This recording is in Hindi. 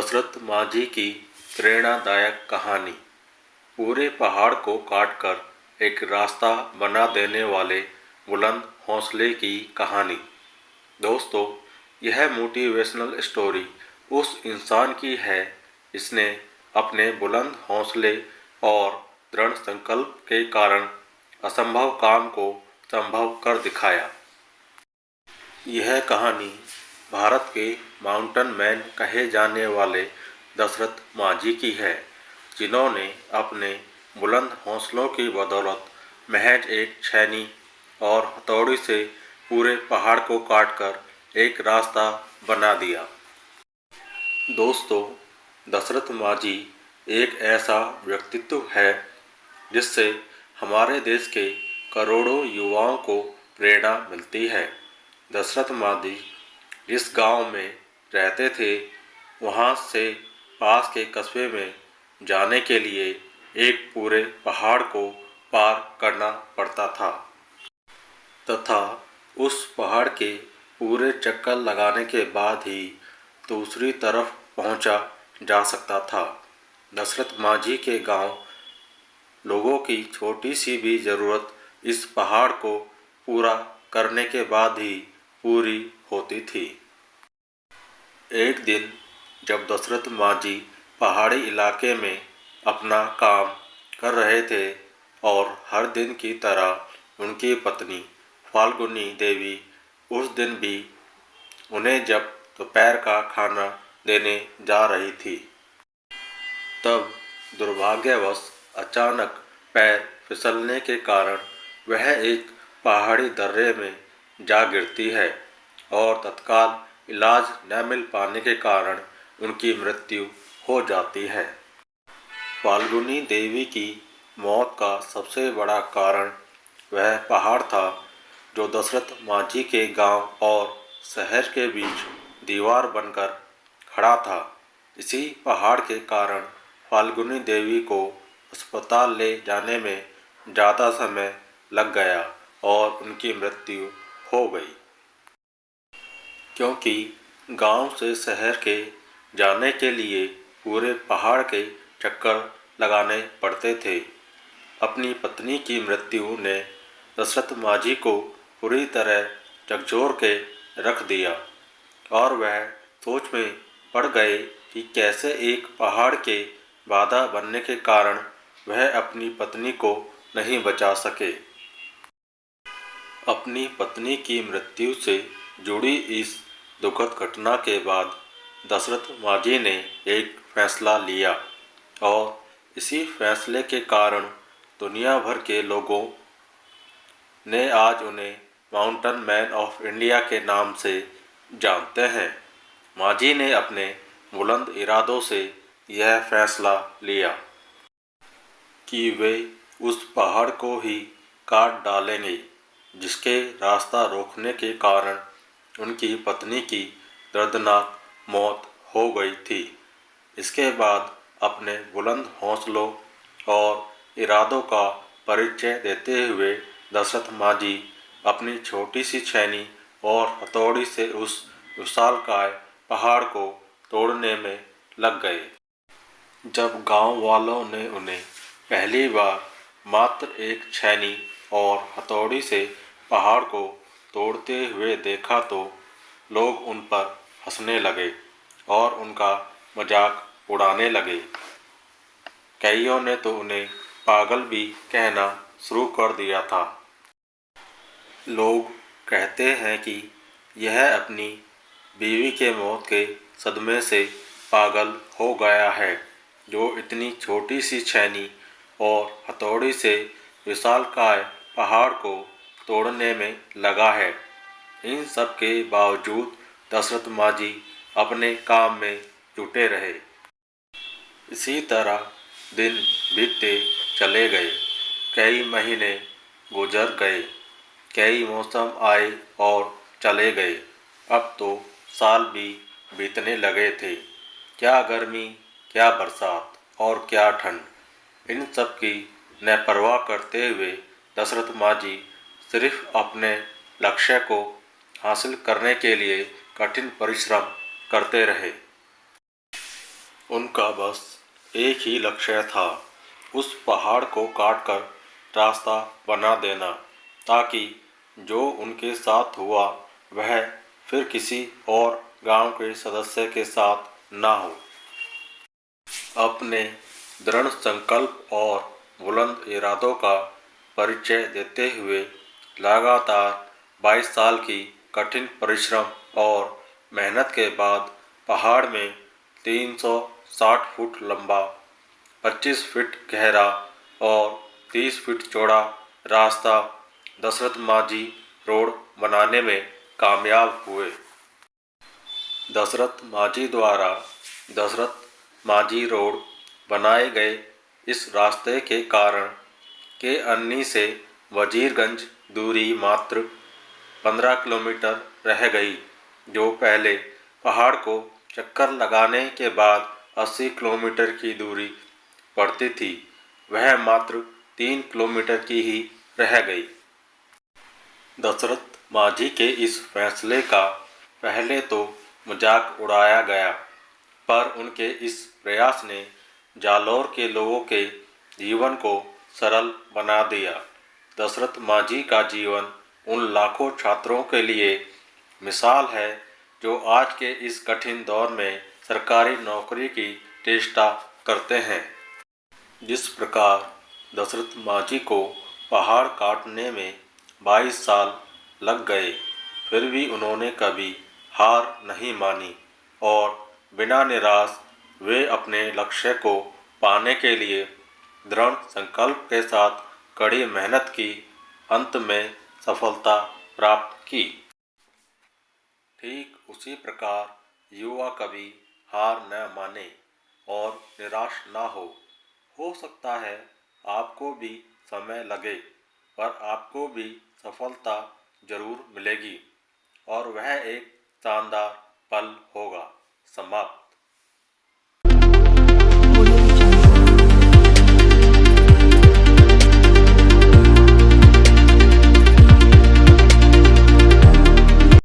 दशरथ मांझी की प्रेरणादायक कहानी। पूरे पहाड़ को काटकर एक रास्ता बना देने वाले बुलंद हौसले की कहानी। दोस्तों, यह मोटिवेशनल स्टोरी उस इंसान की है जिसने अपने बुलंद हौसले और दृढ़ संकल्प के कारण असंभव काम को संभव कर दिखाया। यह कहानी भारत के माउंटेन मैन कहे जाने वाले दशरथ मांझी की है, जिन्होंने अपने बुलंद हौसलों की बदौलत महज एक छैनी और हथौड़ी से पूरे पहाड़ को काटकर एक रास्ता बना दिया। दोस्तों, दशरथ मांझी एक ऐसा व्यक्तित्व है जिससे हमारे देश के करोड़ों युवाओं को प्रेरणा मिलती है। दशरथ मांझी जिस गांव में रहते थे, वहां से पास के कस्बे में जाने के लिए एक पूरे पहाड़ को पार करना पड़ता था तथा उस पहाड़ के पूरे चक्कर लगाने के बाद ही दूसरी तरफ पहुंचा जा सकता था। दशरथ मांझी के गांव लोगों की छोटी सी भी ज़रूरत इस पहाड़ को पूरा करने के बाद ही पूरी होती थी। एक दिन जब दशरथ मांझी पहाड़ी इलाके में अपना काम कर रहे थे और हर दिन की तरह उनकी पत्नी फाल्गुनी देवी उस दिन भी उन्हें जब दोपहर का खाना देने जा रही थी, तब दुर्भाग्यवश अचानक पैर फिसलने के कारण वह एक पहाड़ी दर्रे में जा गिरती है और तत्काल इलाज न मिल पाने के कारण उनकी मृत्यु हो जाती है। फाल्गुनी देवी की मौत का सबसे बड़ा कारण वह पहाड़ था जो दशरथ मांझी के गांव और शहर के बीच दीवार बनकर खड़ा था। इसी पहाड़ के कारण फाल्गुनी देवी को अस्पताल ले जाने में ज़्यादा समय लग गया और उनकी मृत्यु हो गई। क्योंकि गांव से शहर के जाने के लिए पूरे पहाड़ के चक्कर लगाने पड़ते थे। अपनी पत्नी की मृत्यु ने दशरथ मांझी को पूरी तरह झकझोर के रख दिया और वह सोच में पड़ गए कि कैसे एक पहाड़ के बाधा बनने के कारण वह अपनी पत्नी को नहीं बचा सके। अपनी पत्नी की मृत्यु से जुड़ी इस दुखद घटना के बाद दशरथ मांझी ने एक फैसला लिया और इसी फैसले के कारण दुनिया भर के लोगों ने आज उन्हें माउंटेन मैन ऑफ इंडिया के नाम से जानते हैं। मांझी ने अपने बुलंद इरादों से यह फैसला लिया कि वे उस पहाड़ को ही काट डालेंगे जिसके रास्ता रोकने के कारण उनकी पत्नी की दर्दनाक मौत हो गई थी। इसके बाद अपने बुलंद हौसलों और इरादों का परिचय देते हुए दशरथ मांझी अपनी छोटी सी छैनी और हथौड़ी से उस विशालकाय पहाड़ को तोड़ने में लग गए। जब गांव वालों ने उन्हें पहली बार मात्र एक छैनी और हथौड़ी से पहाड़ को तोड़ते हुए देखा तो लोग उन पर हंसने लगे और उनका मजाक उड़ाने लगे। कईयों ने तो उन्हें पागल भी कहना शुरू कर दिया था। लोग कहते हैं कि यह अपनी बीवी के मौत के सदमे से पागल हो गया है, जो इतनी छोटी सी छैनी और हथौड़ी से विशालकाय पहाड़ को तोड़ने में लगा है। इन सब के बावजूद दशरथ मांझी अपने काम में जुटे रहे। इसी तरह दिन बीतते चले गए। कई महीने गुजर गए, कई मौसम आए और चले गए। अब तो साल भी बीतने लगे थे। क्या गर्मी, क्या बरसात और क्या ठंड, इन सब की न परवाह करते हुए दशरथ मांझी सिर्फ अपने लक्ष्य को हासिल करने के लिए कठिन परिश्रम करते रहे। उनका बस एक ही लक्ष्य था, उस पहाड़ को काटकर रास्ता बना देना, ताकि जो उनके साथ हुआ वह फिर किसी और गांव के सदस्य के साथ ना हो। अपने दृढ़ संकल्प और बुलंद इरादों का परिचय देते हुए लगातार 22 साल की कठिन परिश्रम और मेहनत के बाद पहाड़ में 360 फुट लंबा, 25 फीट गहरा और 30 फीट चौड़ा रास्ता दशरथ माझी रोड बनाने में कामयाब हुए। दशरथ माझी द्वारा दशरथ माझी रोड बनाए गए इस रास्ते के कारण के अन्नी से वजीरगंज दूरी मात्र 15 किलोमीटर रह गई, जो पहले पहाड़ को चक्कर लगाने के बाद 80 किलोमीटर की दूरी पड़ती थी, वह मात्र 3 किलोमीटर की ही रह गई। दशरथ माझी के इस फैसले का पहले तो मजाक उड़ाया गया, पर उनके इस प्रयास ने जालौर के लोगों के जीवन को सरल बना दिया। दशरथ माझी का जीवन उन लाखों छात्रों के लिए मिसाल है जो आज के इस कठिन दौर में सरकारी नौकरी की चेष्टा करते हैं। जिस प्रकार दशरथ माझी को पहाड़ काटने में 22 साल लग गए, फिर भी उन्होंने कभी हार नहीं मानी और बिना निराश वे अपने लक्ष्य को पाने के लिए दृढ़ संकल्प के साथ कड़ी मेहनत की, अंत में सफलता प्राप्त की। ठीक उसी प्रकार युवा कभी हार न माने और निराश ना हो सकता है आपको भी समय लगे, पर आपको भी सफलता जरूर मिलेगी और वह एक शानदार पल होगा। समाप्त।